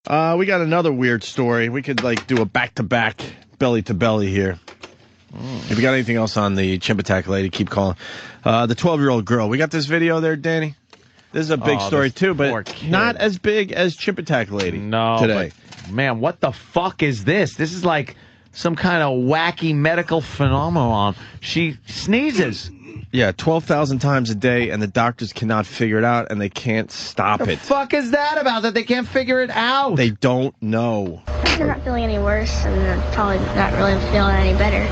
We got another weird story. We could do a back-to-back, belly-to-belly here. If you got anything else on the chimp attack lady, keep calling. The 12-year-old girl. We got this video there, Danny? This is a big story, too, but not as big as chimp attack lady today. But, man, what the fuck is this? This is like some kind of wacky medical phenomenon. She sneezes. Yeah, 12,000 times a day, and the doctors cannot figure it out, and they can't stop it. What the fuck is that about, that they can't figure it out? They don't know. They're not feeling any worse, and they're probably not really feeling any better.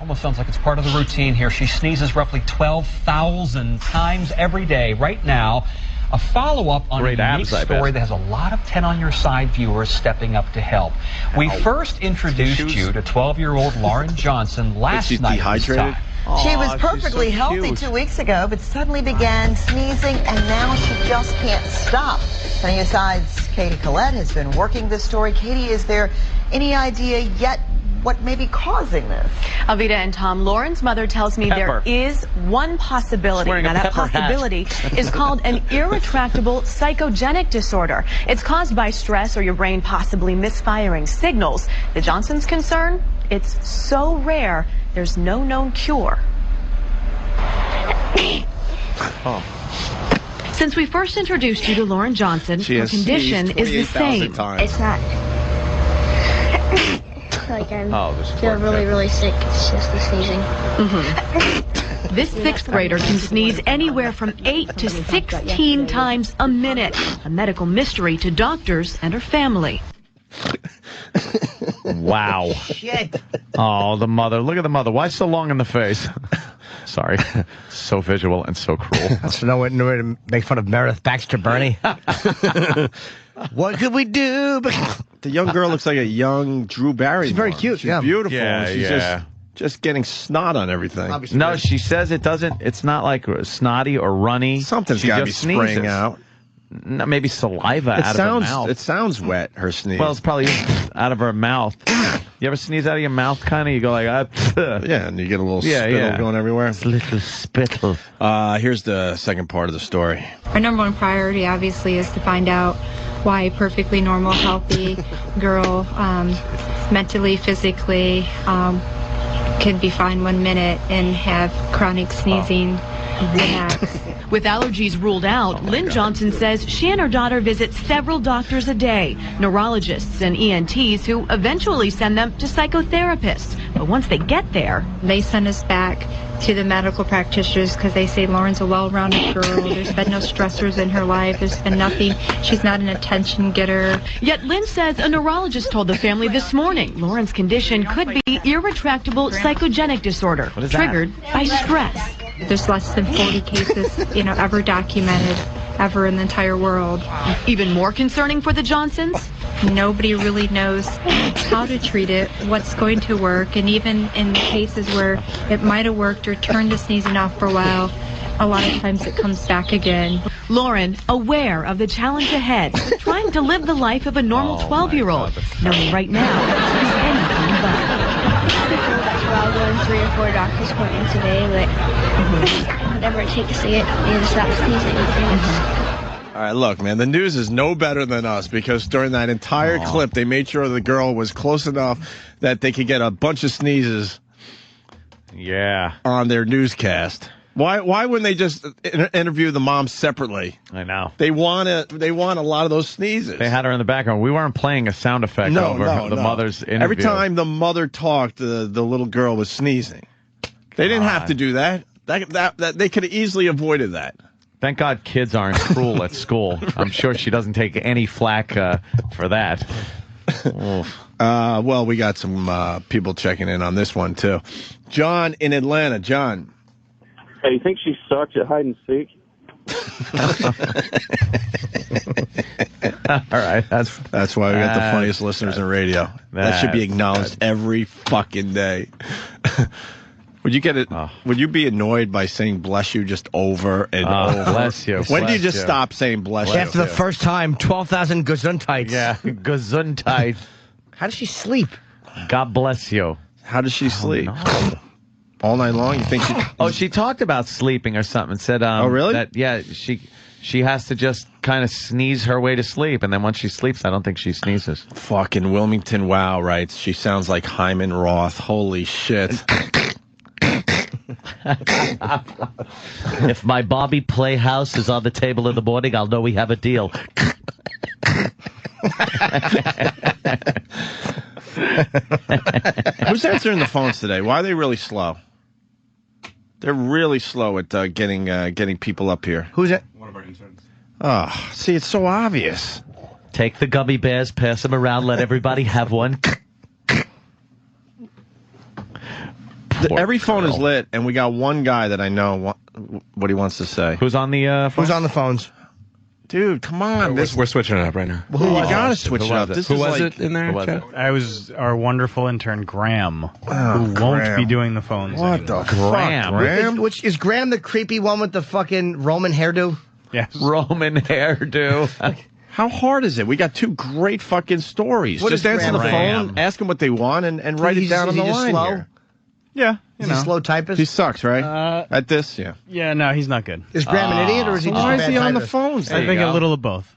Almost sounds like it's part of the routine here. She sneezes roughly 12,000 times every day. Right now, a follow-up on a unique story that has a lot of 10 on Your Side viewers stepping up to help. We first introduced you to 12-year-old Lauren Johnson last night. Dehydrated? She was perfectly healthy 2 weeks ago, but suddenly began sneezing, and now she just can't stop. 10 on Your Side's Katie Collette has been working this story. Katie, is there any idea yet what may be causing this? Alvita and Tom, Lauren's mother tells me there is one possibility. Now, that possibility is called an irretractable psychogenic disorder. It's caused by stress or your brain possibly misfiring signals. The Johnsons' concern? It's so rare, there's no known cure. Since we first introduced you to Lauren Johnson, her condition is the same. It's not like I feel really, really sick. It's just the sneezing. This sixth grader can sneeze anywhere from 8 to 16 times a minute. A medical mystery to doctors and her family. Wow. Shit. Oh, the mother. Look at the mother. Why so long in the face? Sorry. So visual and so cruel. That's no way to make fun of Meredith Baxter, Bernie. What could we do? The young girl looks like a young Drew Barrymore. She's very cute. She's beautiful. Yeah, She's just getting snot on everything. No, she says it doesn't. It's not like snotty or runny. Something's got to be spraying out. No, maybe saliva out of her mouth. It sounds wet, her sneeze. Well, it's probably out of her mouth. You ever sneeze out of your mouth, kind of? You go like, yeah, and you get a little spittle going everywhere. It's a little spittle. Here's the second part of the story. Our number one priority, obviously, is to find out why a perfectly normal, healthy girl, mentally, physically, could be fine 1 minute and have chronic sneezing the next. With allergies ruled out, Lynn Johnson says she and her daughter visit several doctors a day, neurologists and ENTs who eventually send them to psychotherapists. But once they get there, they send us back to the medical practitioners because they say Lauren's a well-rounded girl. There's been no stressors in her life. There's been nothing. She's not an attention getter. Yet Lynn says a neurologist told the family this morning Lauren's condition could be irretractable psychogenic disorder, triggered by stress. There's less than 40 cases, ever documented, ever in the entire world. Even more concerning for the Johnsons? Nobody really knows how to treat it, what's going to work, and even in cases where it might have worked or turned the sneezing off for a while, a lot of times it comes back again. Lauren, aware of the challenge ahead, but trying to live the life of a normal 12-year-old, knowing right now she's anything but. I'll go in 3 or 4 doctor's appointments today, but whatever it takes to get me to stop sneezing. All right, look, man, the news is no better than us because during that entire clip, they made sure the girl was close enough that they could get a bunch of sneezes on their newscast. Why wouldn't they just interview the mom separately? I know. They want a lot of those sneezes. They had her in the background. We weren't playing a sound effect over the mother's interview. Every time the mother talked, the little girl was sneezing. They didn't have to do that. That they could have easily avoided that. Thank God kids aren't cruel at school. I'm sure she doesn't take any flack for that. Well, we got some people checking in on this one, too. John in Atlanta. John. Hey, you think she sucks at hide and seek? All right. That's why we got the funniest listeners in radio. That should be acknowledged every fucking day. Would you get it? Would you be annoyed by saying "bless you" just over and over? Bless you. When do you just stop saying "bless you"? After the first time, 12,000 gesundheits. Yeah, gesundheit. How does she sleep? God bless you. How does she sleep? All night long? You think she? She talked about sleeping or something. Said, oh, really? That she has to just kind of sneeze her way to sleep, and then once she sleeps, I don't think she sneezes. Fucking Wilmington Wow writes, she sounds like Hyman Roth. Holy shit. If my Bobby Playhouse is on the table in the morning, I'll know we have a deal. Who's answering the phones today? Why are they really slow? They're really slow at getting people up here. Who's it? One of our interns. Oh, see, it's so obvious. Take the gummy bears, pass them around, let everybody have one. Every phone is lit, and we got one guy that I know what he wants to say. Who's on the phone? Who's on the phones? Dude, come on. We're switching it up right now. Well, you gotta switch it up. Who was it in there? I was our wonderful intern, Graham, who won't Graham. be doing the phones What anymore. the fuck, Graham? Which is Graham the creepy one with the fucking Roman hairdo? Yes. Roman hairdo. How hard is it? We got two great fucking stories. What Just is answer the Graham? phone, ask them what they want, and write it down on Is the he just line slow? here. Yeah, Is he a slow typist? He sucks, right? At this, yeah. Yeah, no, he's not good. Is Graham an idiot, or is he just Why a is bad he on the typist? phones? I think a little of both.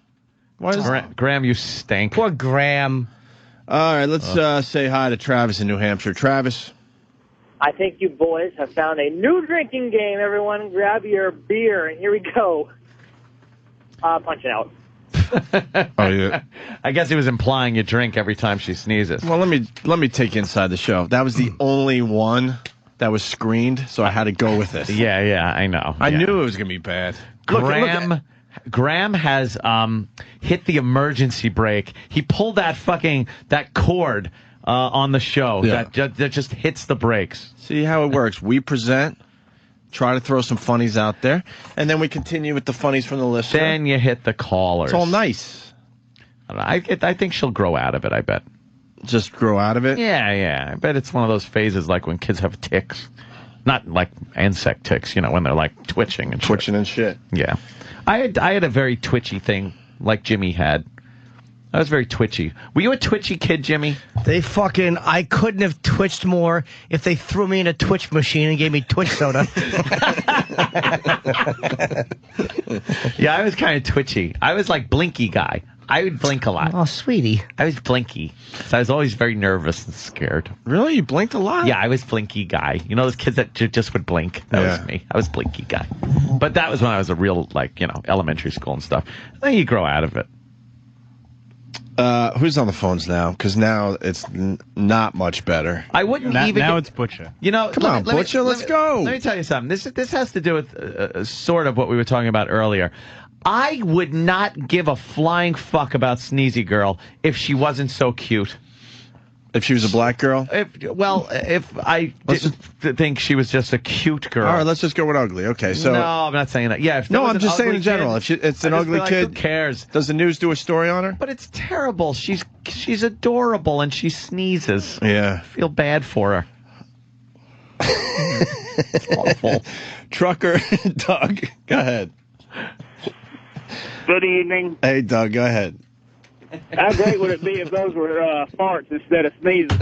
Why is Graham, you stink. Poor Graham. All right, let's say hi to Travis in New Hampshire. Travis. I think you boys have found a new drinking game. Everyone grab your beer, and here we go. Punch it out. Oh yeah. I guess he was implying you drink every time she sneezes. Well, let me take you inside the show. That was the only one that was screened, so I had to go with it. Yeah, I know. I knew it was gonna be bad. Graham has hit the emergency brake. He pulled that cord on the show that just hits the brakes. See how it works. We present, try to throw some funnies out there, and then we continue with the funnies from the listener. Then you hit the callers. It's all nice. I think she'll grow out of it, I bet. Just grow out of it? Yeah. I bet it's one of those phases like when kids have ticks. Not like insect ticks, when they're like twitching and shit. Yeah. I had a very twitchy thing like Jimmy had. I was very twitchy. Were you a twitchy kid, Jimmy? I couldn't have twitched more if they threw me in a twitch machine and gave me twitch soda. Yeah, I was kind of twitchy. I was like blinky guy. I would blink a lot. Oh, sweetie. I was blinky. So I was always very nervous and scared. Really? You blinked a lot? Yeah, I was blinky guy. You know those kids that just would blink? That was me. I was blinky guy. But that was when I was a real, elementary school and stuff. Then you grow out of it. Who's on the phones now? Because now it's not much better. I wouldn't even... Now it's Butcher. Come on, Butcher, let's go. Let me tell you something. This has to do with sort of what we were talking about earlier. I would not give a flying fuck about Sneezy Girl if she wasn't so cute. If she was a black girl? If I didn't think she was just a cute girl. All right, let's just go with ugly. Okay, so... No, I'm not saying that. Yeah, I'm just saying in general. If it's an ugly kid... Who cares? Does the news do a story on her? But it's terrible. She's adorable and she sneezes. Yeah. I feel bad for her. It's awful. Trucker, Doug, go ahead. Good evening. Hey, Doug, go ahead. How great would it be if those were farts instead of sneezing?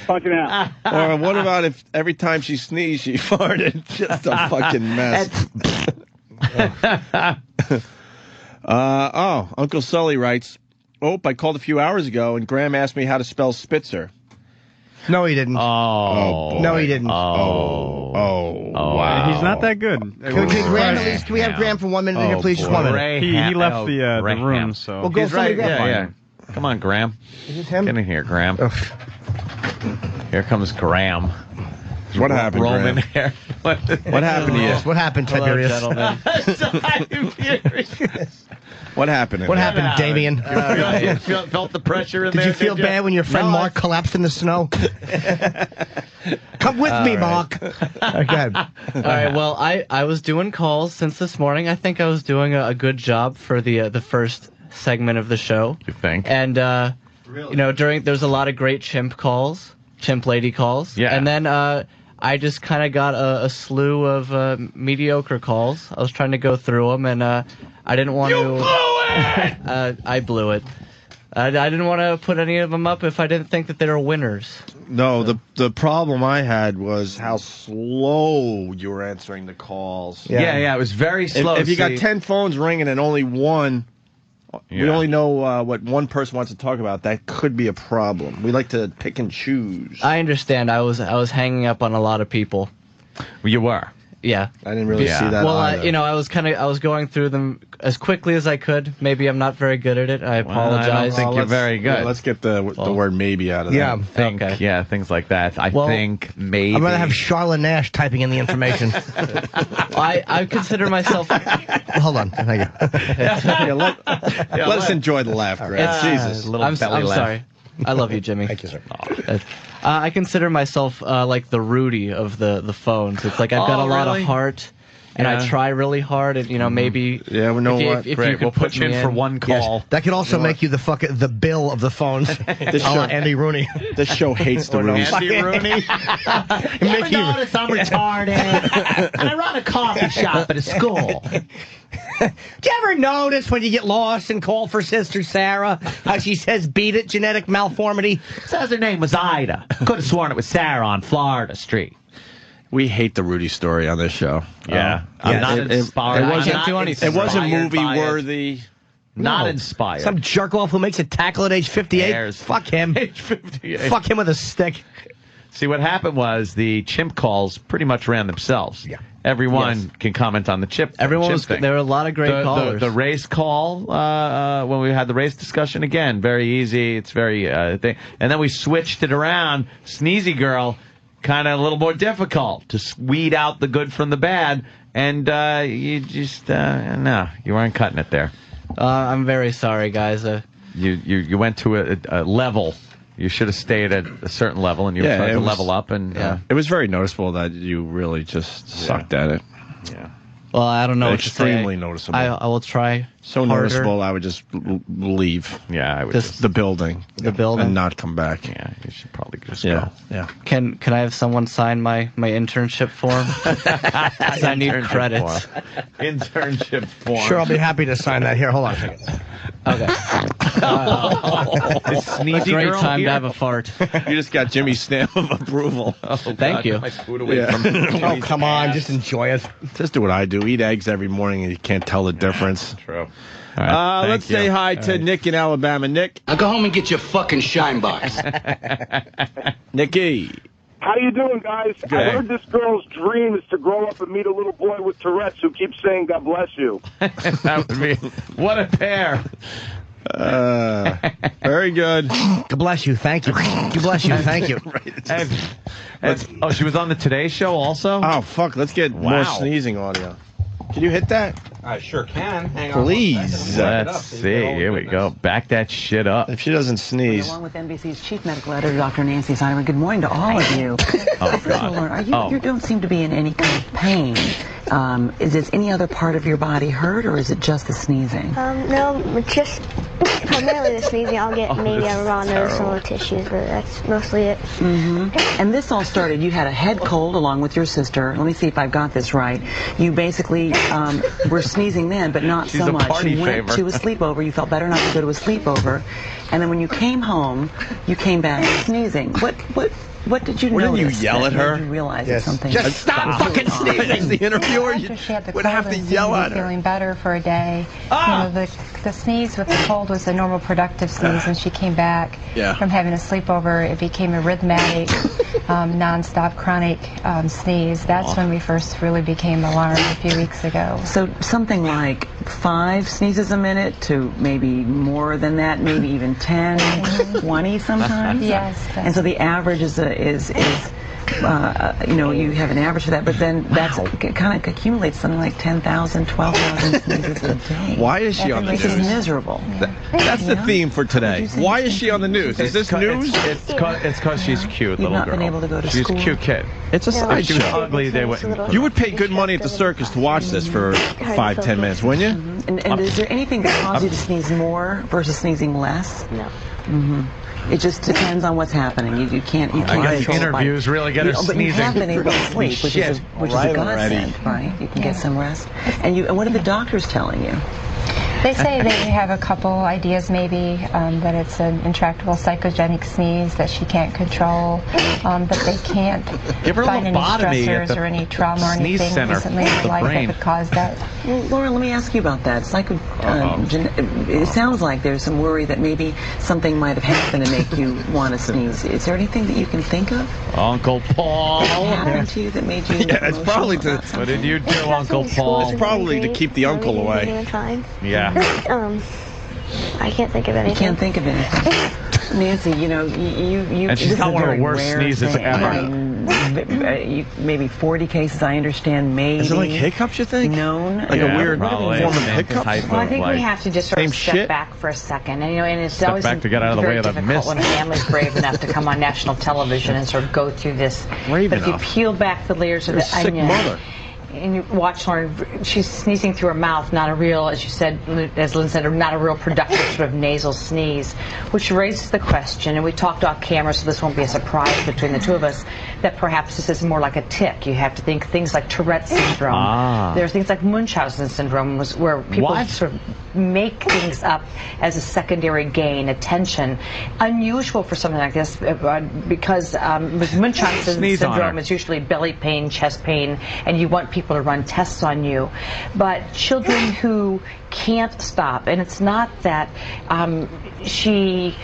Punching out. Or what about if every time she sneezed, she farted? Just a fucking mess. Uncle Sully writes, I called a few hours ago, and Graham asked me how to spell Spitzer. No, he didn't. Oh. No, he didn't. Wow. He's not that good. Can we have Graham for 1 minute here, please? Just 1 minute. He left the room, so... Well, go right. Graham. Yeah. Come on, Graham. Is this him? Get in here, Graham. Here comes Graham. What happened, Roman Graham? hair. What happened to you? What happened, Tiberius? What happened? What happened, Damien? Felt the pressure in there? Did you feel bad when your friend Mark collapsed in the snow? Come with me, Mark. Okay. All right. Well, I was doing calls since this morning. I think I was doing a good job for the first segment of the show. You think? And there's a lot of great chimp lady calls. Yeah. And then I just kind of got a slew of mediocre calls. I was trying to go through them, and I didn't want to. You blew it. I blew it. I didn't want to put any of them up if I didn't think that they were winners. No, the problem I had was how slow you were answering the calls. Yeah, it was very slow. If you got 10 phones ringing and only one We only know what one person wants to talk about. That could be a problem. We like to pick and choose. I understand. I was hanging up on a lot of people. You were. Yeah. I didn't really see that. Well, I was going through them as quickly as I could. Maybe I'm not very good at it. I apologize. I don't think you're very good. Yeah, let's get the word maybe out of that. Yeah, things like that. I think maybe. I'd rather have Charlotte Nash typing in the information. I consider myself. Hold on. Thank you. Let us enjoy the laugh, Grant. Jesus. I'm sorry. I love you, Jimmy. Thank you, sir. I consider myself like the Rudy of the phones. It's like I've got a lot of heart, and I try really hard, and maybe. Yeah, we know what. If you could put you in for one call. Yes. That could also make you the Bill of the phones. Andy Rooney. This show hates the Rooney. Andy Rooney. You ever notice I'm retarded? And I run a coffee shop at a school. Do you ever notice when you get lost and call for Sister Sarah, how she says, beat it, genetic malformity? Says her name was Ida. Could have sworn it was Sarah on Florida Street. We hate the Rudy story on this show. Yeah. I'm not inspired. It wasn't movie-worthy. Not inspired. Some jerk-off who makes a tackle at age 58? Cares. Fuck him. Age 58. Fuck him with a stick. See, what happened was the chimp calls pretty much ran themselves. Yeah. Everyone can comment on the chimp thing. There were a lot of great callers. The race call, when we had the race discussion, again, very easy. It's very thing. And then we switched it around. Sneezy girl, kind of a little more difficult to weed out the good from the bad. And you just, no, you weren't cutting it there. I'm very sorry, guys. You went to a level. You should have stayed at a certain level, and you were trying to level up. And it was very noticeable that you really just sucked at it. Yeah. Well, I don't know what to say. Extremely noticeable. I will try. So harder. noticeable, I would just leave. Yeah, I would just the building. The building. And not come back. Yeah, you should probably just go. Yeah. Can I have someone sign my internship form? I need credits. Internship form. Sure, I'll be happy to sign that. Here, hold on a second. Okay. Sneezy great girl time here? to have a fart. You just got Jimmy's stamp of approval. Thank you. My food away from Oh, come on. Just enjoy it. Just do what I do. Eat eggs every morning and you can't tell the difference. True. Let's say hi to Nick in Alabama. Nick. Now go home and get your fucking shine box. Nicky. How you doing, guys? Good. I heard this girl's dream is to grow up and meet a little boy with Tourette's who keeps saying, God bless you. That would be, what a pair. Very good. God bless you. Thank you. God bless you. Thank you. She was on the Today Show also? Oh, fuck. Let's get more sneezing audio. Can you hit that? I sure can. Hang on. Please. Let's see. Here we go. Back that shit up. If she doesn't sneeze. Along with NBC's chief medical editor, Dr. Nancy Simon. Good morning to all of you. Oh, God. Lauren, you don't seem to be in any kind of pain. Is it any other part of your body hurt, or is it just the sneezing? No, it's just primarily the sneezing. I'll get maybe a raw nose, some of the tissues, but that's mostly it. And this all started, you had a head cold along with your sister. Let me see if I've got this right. You basically were sneezing then, but not She's so a much. party You went favor. to a sleepover. You felt better not to go to a sleepover. And then when you came home, you came back sneezing. What did you notice? Wouldn't you yell at her? Did you realize that something? Just stop fucking sneezing. The interviewer After she had the would cold have to and yell seemed at her. feeling better for a day. You know, the sneeze with the cold was a normal productive sneeze. When she came back from having a sleepover, it became a rhythmic, non-stop chronic sneeze. That's when we first really became alarmed a few weeks ago. So something like 5 sneezes a minute to maybe more than that, maybe even 10, 20 sometimes? Yes. And so the average is you know, you have an average for that, but then that's kind of accumulates something like 10,000, 12,000 sneezes a day. Why is she on the This news? is miserable. That's the theme for today. Why is she on the news? Is this news? It's because she's cute, little not girl. been able to go to She's school. a cute kid. It's a If she was sideshow. ugly, they wouldn't. You would pay good money at the circus to watch this for 5-10 minutes, wouldn't you? And is there anything that causes you to sneeze more versus sneezing less? No. It just depends on what's happening. You can't. I guess interviews really get us But you sneezing. have been able to sleep, which is a Right godsend, already. right? You can get some rest. And what are the doctors telling you? They say they have a couple ideas, maybe that it's an intractable psychogenic sneeze that she can't control, but they can't find any stressors or any trauma or anything recently in her life that could cause that. Well, Laura, let me ask you about that. It sounds like there's some worry that maybe something might have happened to make you want to sneeze. Is there anything that you can think of? Uncle Paul. What happened to you that made you? Yeah, it's probably to. What did you do, Uncle Paul? It's probably to keep the uncle away. Yeah. I can't think of anything. You can't think of anything. Nancy, you know, you and she's got one of the worst sneezes ever. Maybe 40 cases, I understand, maybe. Is it like hiccups, you think? Known? Like a weird form of hiccup? Well, I think we have to just sort of step back for a second. And, you know, and it's always back to get out of the way of the difficult mist. when a family's brave enough to come on national television and sort of go through this. Brave but if you enough. peel back the layers of the sick onion, mother. and you watch Lauren, she's sneezing through her mouth, not a real, as you said, as Lynn said, not a real productive sort of nasal sneeze, which raises the question, and we talked off camera, so this won't be a surprise between the two of us, that perhaps this is more like a tic. You have to think things like Tourette's syndrome. There are things like Munchausen syndrome, where people sort of make things up as a secondary gain, attention. Unusual for something like this, because with Munchausen syndrome, it's usually belly pain, chest pain, and you want people to run tests on you. But children who can't stop, and it's not that she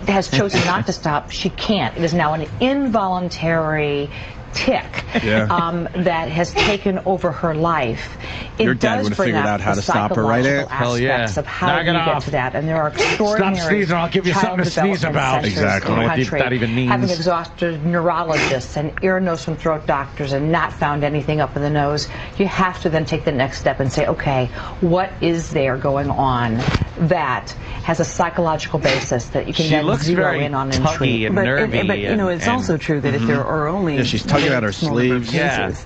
has chosen not to stop, she can't. It is now an involuntary tic that has taken over her life. Your dad would have figured out how to stop her, right, Aunt? Hell yeah. Of how you get to that, and there are extraordinary. Stop sneezing, I'll give you something to sneeze about. Exactly. I don't know what that even means. Having exhausted neurologists and ear, nose, and throat doctors and not found anything up in the nose, you have to then take the next step and say, okay, what is there going on that has a psychological basis that you can then zero in on and treat? But you know, it's also true that if there are only she's tugging out her sleeves.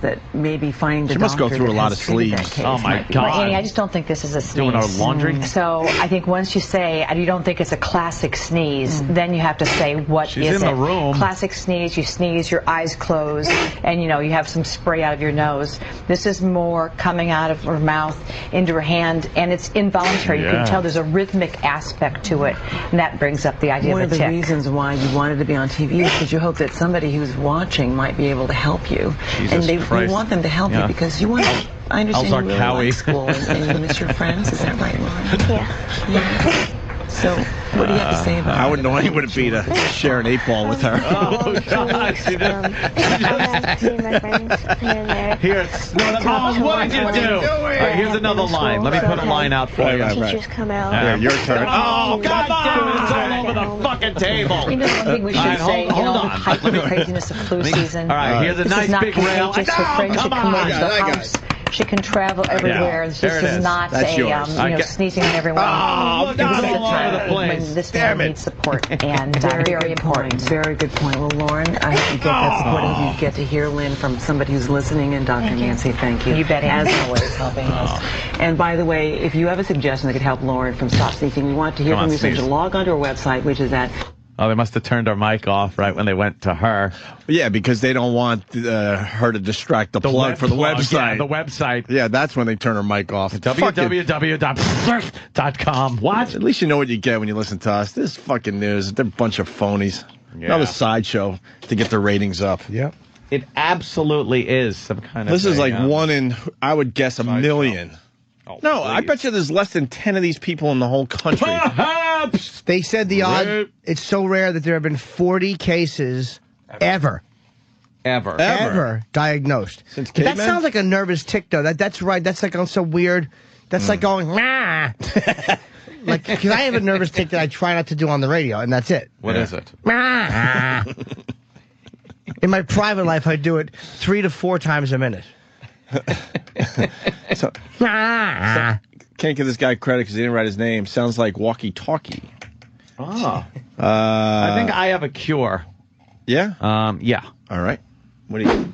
That maybe finding the she must go through a lot of sleeves. Oh my God! Annie, I just don't think this is a sneeze. Doing our laundry. So I think once you say, and you don't think it's a classic sneeze, then you have to say, what She's is in it? the room. Classic sneeze, you sneeze, your eyes close, and you know, you have some spray out of your nose. This is more coming out of her mouth into her hand, and it's involuntary. You can tell there's a rhythmic aspect to it, and that brings up the idea of a tic. One of the reasons why you wanted to be on TV is because you hope that somebody who's watching might be able to help you. Jesus and you want them to help you because you want to. I understand you really like school and you miss your friends. Is that right, Lauren? Yeah. So, what do you have to say about How annoying would it be to share an 8-ball with her? Oh, God. Here, what did you do? All right, here's another line. Let me put a line out for you. Teachers come out. Here, your turn. Oh, come on! It's all over the fucking table. You know, one thing we should say, you know, the height of the craziness of flu season. All right, here's a nice big rail. Her friends should come over to the house. She can travel everywhere. This is not sneezing on everyone. Oh, this is a time when this man needs support, and very important. Very good point. Well, Lauren, I hope you get that support and you get to hear, Lynn, from somebody who's listening, and Dr. Nancy, thank you. You bet, as always, helping us. And by the way, if you have a suggestion that could help Lauren from Stop Sneezing, we want to hear from you, so log onto our website, which is at... Oh, they must have turned her mic off right when they went to her. Yeah, because they don't want her to distract the plug for the website. Yeah, the website. Yeah, that's when they turn her mic off. www.com. What? At least you know what you get when you listen to us. This is fucking news. They're a bunch of phonies. Yeah. Another sideshow to get their ratings up. Yep. It absolutely is some kind of... This is like one in, I would guess, a million. Oh, no, please. I bet you there's less than 10 of these people in the whole country. Perhaps! They said the odd, it's so rare that there have been 40 cases ever diagnosed. Since that sounds like a nervous tic, though. That's right. That's like so weird. That's like going, nah. Like, because I have a nervous tic that I try not to do on the radio, and that's it. What is it? In my private life, I do it 3 to 4 times a minute. so, can't give this guy credit because he didn't write his name. Sounds like walkie-talkie. Ah. I think I have a cure. Yeah? Yeah. All right. What do you...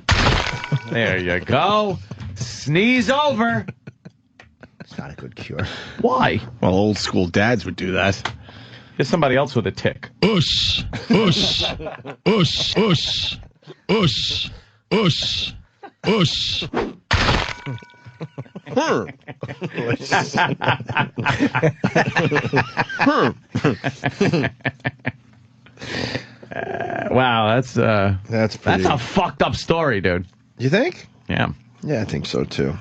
There you go. Sneeze over. It's not a good cure. Why? Well, old school dads would do that. There's somebody else with a tic. Ush. Ush. Ush. Ush. Ush. Ush. Ush. Wow, that's pretty... a fucked up story, dude. You think? Yeah. Yeah, I think so too.